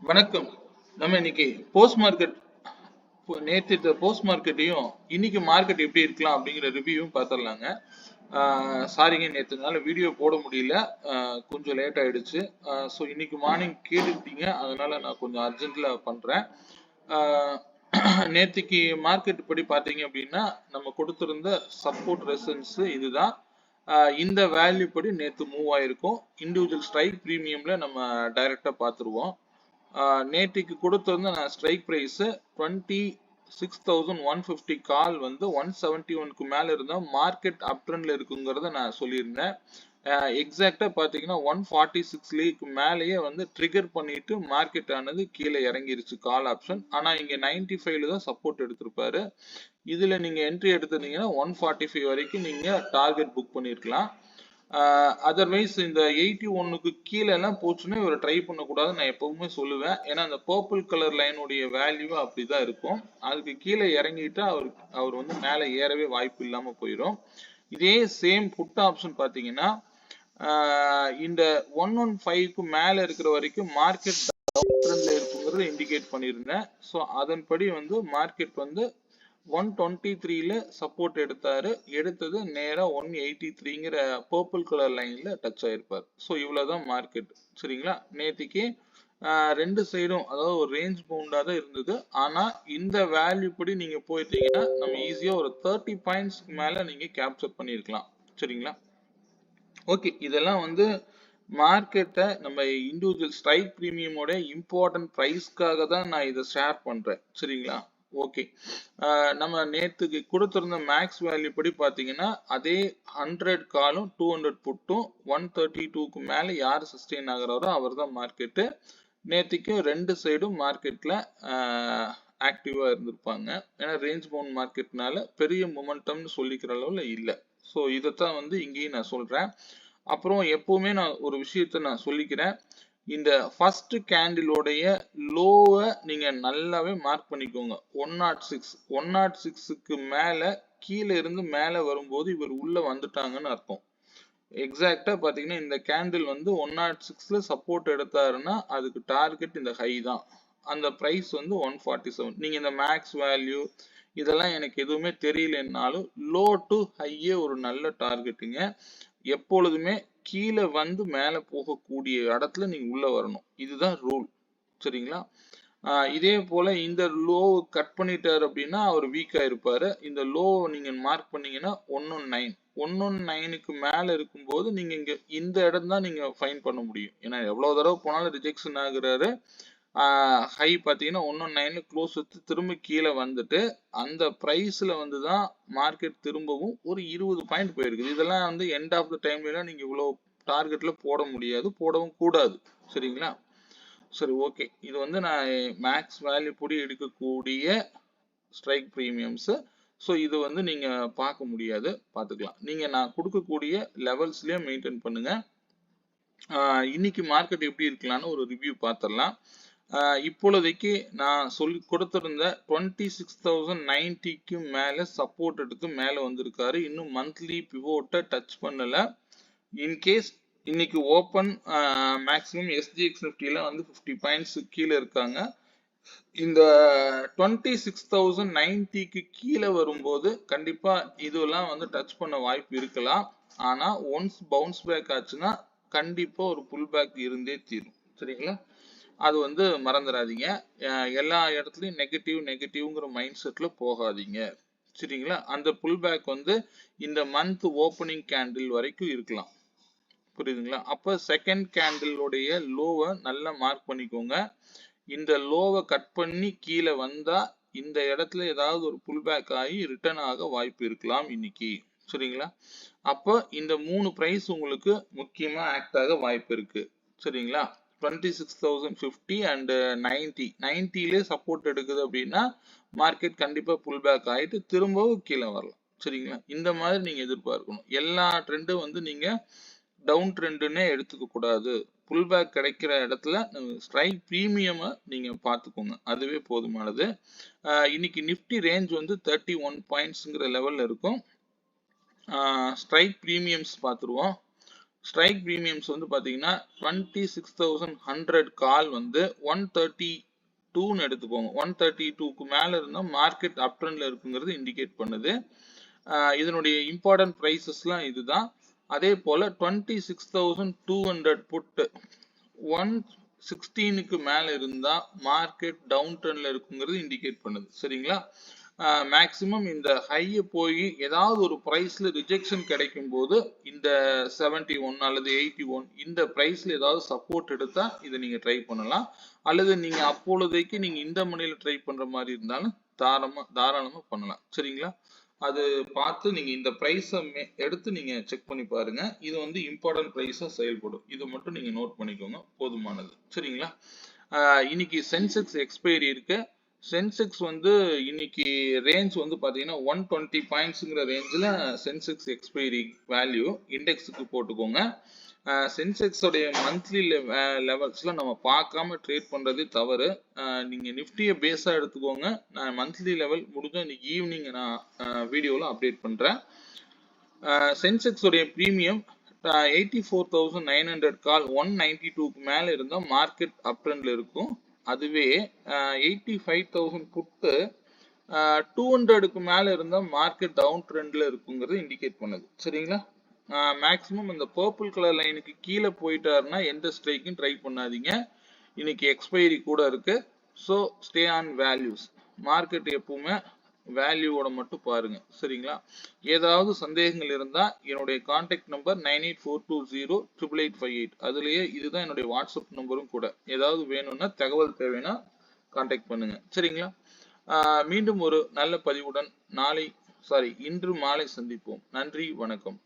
வணக்கம். நம்ம இன்னைக்கு போஸ்ட் மார்க்கெட் நேற்று போஸ்ட் மார்க்கெட்டையும் இன்னைக்கு மார்க்கெட் எப்படி இருக்கலாம் அப்படிங்கிற ரிவ்யூவும் பார்த்துடலாங்க. சாரிங்க, நேற்றுனால வீடியோ போட முடியல, கொஞ்சம் லேட் ஆயிடுச்சு. ஸோ இன்னைக்கு மார்னிங் கேட்டுக்கிட்டீங்க, அதனால நான் கொஞ்சம் அர்ஜென்ட்ல பண்றேன். நேற்றுக்கு மார்க்கெட் படி பார்த்தீங்க அப்படின்னா நம்ம கொடுத்திருந்த சப்போர்ட் ரெசன்ஸ் இதுதான். இந்த வேல்யூ படி நேற்று மூவ் ஆயிருக்கும். இண்டிவிஜுவல் ஸ்ட்ரைக் ப்ரீமியம்ல நம்ம டைரக்டா பார்த்துருவோம். நேற்றுக்கு கொடுத்திருந்த நான் ஸ்ட்ரைக் பிரைஸ் 26,150 கால் வந்து 171க்கு மேல இருந்தா மார்க்கெட் அப் ட்ரெண்ட்ல இருக்குங்கிறத நான் சொல்லியிருந்தேன். எக்ஸாக்டா பாத்தீங்கன்னா 146க்கு மேலேயே வந்து ட்ரிகர் பண்ணிட்டு மார்க்கெட் ஆனது கீழே இறங்கிருச்சு கால் ஆப்ஷன். ஆனா இங்க 95ல தான் சப்போர்ட் எடுத்திருப்பாரு. இதுல நீங்க என்ட்ரி எடுத்திருந்தீங்கன்னா 145 வரைக்கும் நீங்க டார்கெட் புக் பண்ணிருக்கலாம். அதர்வைஸ் இந்த 81க்கு கீழே எல்லாம் போச்சுன்னா இவர் ட்ரை பண்ணக்கூடாது நான் எப்பவுமே சொல்லுவேன். ஏன்னா அந்த பர்பிள் கலர் லைனுடைய வேல்யூ அப்படிதான் இருக்கும். அதுக்கு கீழே இறங்கிட்டா அவர் வந்து மேலே ஏறவே வாய்ப்பு இல்லாம போயிடும். இதே சேம் புட் ஆப்ஷன் பாத்தீங்கன்னா இந்த 115க்கு மேல இருக்கிற வரைக்கும் மார்க்கெட் டவுன் ட்ரெண்ட்ல இருக்குங்கிறத இண்டிகேட் பண்ணியிருந்தேன். ஸோ அதன்படி வந்து மார்க்கெட் வந்து 123ல சப்போர்ட் எடுத்தாரு. எடுத்தது நேரா 183ங்கிற பர்பிள் கலர் லைன்ல டச் ஆயிருப்பார். ஸோ இவ்வளவுதான் மார்க்கெட். சரிங்களா? நேத்திக்கு ரெண்டு சைடும் அதாவது ஒரு ரேஞ்ச் பவுண்டா தான் இருந்தது. ஆனா இந்த வேல்யூ படி நீங்க போயிட்டீங்கன்னா நம்ம ஈஸியா ஒரு 30 பாயிண்ட்ஸ்க்கு மேல நீங்க கேப்சர் பண்ணிருக்கலாம். சரிங்களா? ஓகே, இதெல்லாம் வந்து மார்க்கெட்டை நம்ம இண்டிவிஜுவல் ஸ்ட்ரைக் பிரீமியமோட இம்பார்ட்டன்ட் ப்ரைஸ்க்காக தான் நான் இதை ஷேர் பண்றேன். சரிங்களா? ஓகே, நம்ம நேற்றுக்கு கொடுத்திருந்த மேக்ஸ் வேல்யூ படி பார்த்தீங்கன்னா அதே 100 காலும் 200 புட்டும் 132க்கு மேலே யார் சஸ்டெயின் ஆகிறாரோ அவர் தான் மார்க்கெட்டு. நேற்றுக்கு ரெண்டு சைடும் மார்க்கெட்ல ஆக்டிவா இருந்திருப்பாங்க. ஏன்னா ரேஞ்ச் பவுண்ட் மார்க்கெட்னால பெரிய மொமெண்டம்னு சொல்லிக்கிற அளவுல இல்லை. ஸோ இதைத்தான் வந்து இங்கேயும் நான் சொல்றேன். அப்புறம் எப்பவுமே நான் ஒரு விஷயத்த நான் சொல்லிக்கிறேன். இந்த ஃபர்ஸ்ட் கேண்டிலோடைய லோவை நீங்க நல்லாவே மார்க் பண்ணிக்கோங்க. 106க்கு மேல கீழே இருந்து மேல வரும்போது இவர் உள்ள வந்துட்டாங்கன்னு அர்த்தம். எக்ஸாக்டா பாத்தீங்கன்னா இந்த கேண்டில் வந்து 106ல சப்போர்ட் எடுத்தாருன்னா அதுக்கு டார்கெட் இந்த ஹை தான். அந்த பிரைஸ் வந்து 147. நீங்க இந்த மேக்ஸ் வேல்யூ இதெல்லாம் எனக்கு எதுவுமே தெரியலன்னாலும் லோ டு ஹையே ஒரு நல்ல டார்கெட்டுங்க. எப்பொழுதுமே கீழே வந்து மேல போகக்கூடிய இடத்துல நீங்க உள்ள வரணும். இதுதான் ரூல். சரிங்களா? இதே போல இந்த லோ கட் பண்ணிட்டாரு அப்படின்னா அவர் வீக்கா இருப்பாரு. இந்த லோ நீங்க மார்க் பண்ணீங்கன்னா 119க்கு மேல இருக்கும்போது நீங்க இங்க இந்த இடம் தான் நீங்க ஃபைன் பண்ண முடியும். ஏன்னா எவ்வளவு தடவை போனாலும் ரிஜெக்ஷன் ஆகுறாரு. ஹை பாத்தீங்கன்னா 119ல க்ளோஸ் வச்சு திரும்ப கீழே வந்துட்டு அந்த பிரைஸ்ல வந்து தான் மார்க்கெட் திரும்பவும் ஒரு 20 பாயிண்ட் போயிருக்குது. இதெல்லாம் வந்து எண்ட் ஆஃப் த டைம்ல நீங்க இவ்வளவு டார்கெட்ல போட முடியாது, போடவும் கூடாது. சரிங்களா? சரி, ஓகே, இது வந்து நான் மேக்ஸ் வேல்யூ படி எடுக்கக்கூடிய ஸ்ட்ரைக் ப்ரீமியம்ஸ். ஸோ இது வந்து நீங்க பார்க்க முடியாது, பார்த்துக்கலாம். நீங்க நான் கொடுக்கக்கூடிய லெவல்ஸ்லயே மெயின்டைன் பண்ணுங்க. இன்னைக்கு மார்க்கெட் எப்படி இருக்கலாம்னு ஒரு ரிவ்யூ பார்த்துடலாம். இப்பொழுதைக்கு நான் சொல்லி கொடுத்திருந்த 26,090க்கு மேல சப்போர்ட் எடுத்து மேல வந்திருக்காரு. இன்னும் மந்த்லி பிவோட்டை டச் பண்ணல. இன்கேஸ் இன்னைக்கு ஓப்பன் மேக்ஸிமம் எஸ்ஜிஎக்ஸ் நிஃப்டில வந்து 50 பாயிண்ட்ஸ் கீழே இருக்காங்க. இந்த 26,090க்கு கீழே வரும்போது கண்டிப்பா இதெல்லாம் வந்து டச் பண்ண வாய்ப்பு இருக்கலாம். ஆனா ஒன்ஸ் பவுன்ஸ் பேக் ஆச்சுன்னா கண்டிப்பா ஒரு புல் பேக் இருந்தே தீரும். சரிங்களா? அது வந்து மறந்துடாதீங்க. எல்லா இடத்துலயும் நெகட்டிவ்ங்கிற மைண்ட் செட்ல போகாதீங்க. சரிங்களா? அந்த புல் பேக் வந்து இந்த மந்த் ஓப்பனிங் கேண்டில் வரைக்கும் இருக்கலாம். புரியுதுங்களா? அப்ப செகண்ட் கேண்டிலுடைய லோவை நல்லா மார்க் பண்ணிக்கோங்க. இந்த லோவை கட் பண்ணி கீழே வந்தா இந்த இடத்துல ஏதாவது ஒரு புல் பேக் ஆகி ரிட்டர்ன் ஆக வாய்ப்பு இருக்கலாம் இன்னைக்கு. சரிங்களா? அப்போ இந்த 3 பிரைஸ் உங்களுக்கு முக்கியமா ஆக்ட் ஆக வாய்ப்பு இருக்கு. சரிங்களா? 26,050 அண்ட் 90லே சப்போர்ட் எடுக்குது அப்படின்னா மார்க்கெட் கண்டிப்பா புல் பேக் ஆயிட்டு திரும்பவும் கீழே வரலாம். சரிங்களா? இந்த மாதிரி நீங்க எதிர்பார்க்கணும். எல்லா ட்ரெண்டும் வந்து நீங்க டவுன் ட்ரெண்டுன்னே எடுத்துக்க கூடாது. புல் பேக் கிடைக்கிற இடத்துல ஸ்ட்ரைக் பிரீமியம் நீங்க பார்த்துக்கோங்க, அதுவே போதுமானது. இன்னைக்கு நிஃப்டி ரேஞ்ச் வந்து 31 பாயிண்ட்ஸ்ங்கிற லெவல்ல இருக்கும். ஸ்ட்ரைக் பிரீமியம்ஸ் பார்த்துருவோம். ஸ்ட்ரைக் பிரீமியம்ஸ் வந்து பாத்தீங்கன்னா 26,100 கால் வந்து 132ன்னு எடுத்துக்கோங்க. 132க்கு மேல இருந்தா மார்க்கெட் அப் ட்ரெண்ட்ல இருக்குங்கிறது இண்டிகேட் பண்ணுது. இதனுடைய இம்பார்ட்டன்ட் பிரைசஸ்லாம் இதுதான். அதே போல 26,200 புட் 116க்கு மேல இருந்தா மார்க்கெட் டவுன் ட்ரெண்ட்ல இருக்குங்கிறது இண்டிகேட் பண்ணுது. சரிங்களா? மேக்சிமம் இந்த ஹைய போய் ஏதாவது ஒரு பிரைஸ்ல ரிஜெக்ஷன் கிடைக்கும் போது இந்த 71 அல்லது 81 இந்த பிரைஸ்ல ஏதாவது சப்போர்ட் எடுத்தா இதை நீங்க ட்ரை பண்ணலாம். அல்லது நீங்க அப்பொழுதைக்கு நீங்க இந்த மணில ட்ரை பண்ற மாதிரி இருந்தாலும் தாராளமா பண்ணலாம். சரிங்களா? அது பார்த்து நீங்க இந்த பிரைஸ எடுத்து நீங்க செக் பண்ணி பாருங்க. இது வந்து இம்பார்ட்டன்ட் பிரைஸா செயல்படும். இது மட்டும் நீங்க நோட் பண்ணிக்கோங்க, போதுமானது. சரிங்களா? இன்னைக்கு சென்செக்ஸ் எக்ஸ்பைரி இருக்கு. சென்செக்ஸ் வந்து இன்னைக்கு ரேஞ்ச் வந்து பாத்தீங்கன்னா 120 பாயிண்ட்ஸ்ங்கிற ரேஞ்சில் சென்செக்ஸ் எக்ஸ்பைரி வேல்யூ இண்டெக்ஸுக்கு போட்டுக்கோங்க. சென்செக்ஸ் உடைய மந்த்லி லெவல்ஸ்ல நம்ம பார்க்காம ட்ரேட் பண்றதே தவறு. நீங்க நிஃப்டியை பேஸா எடுத்துக்கோங்க. நான் மந்த்லி லெவல் முடிஞ்ச இன்னைக்கு ஈவினிங் நான் வீடியோல அப்டேட் பண்றேன். சென்செக்ஸ் உடைய பிரீமியம் 84,900 கால் 192க்கு மேல இருந்தா மார்க்கெட் அப் ட்ரெண்ட்ல இருக்கும். அதுவே 85,000 புட்டு 200க்கு மேல இருந்தா மார்க்கெட் டவுன் ட்ரெண்ட்ல இருக்குங்கிறது இண்டிகேட் பண்ணுது. சரிங்களா? மேக்ஸிமம் இந்த பர்பிள் கலர் லைனுக்கு கீழே போயிட்டாருன்னா எந்த ஸ்ட்ரைக்கும் ட்ரை பண்ணாதீங்க. இன்னைக்கு எக்ஸ்பைரி கூட இருக்கு. So stay on values. Market எப்பவுமே வேல்யூவோட மட்டும் பாருங்க. சரிங்களா? ஏதாவது சந்தேகங்கள் இருந்தா என்னுடைய கான்டாக்ட் நம்பர் 9842088858. அதுலயே இதுதான் என்னுடைய வாட்ஸ்அப் நம்பரும் கூட. ஏதாவது வேணும்னா தகவல் தேவைன்னா கான்டாக்ட் பண்ணுங்க. சரிங்களா? மீண்டும் ஒரு நல்ல பதிவுடன் இன்று மாலை சந்திப்போம். நன்றி, வணக்கம்.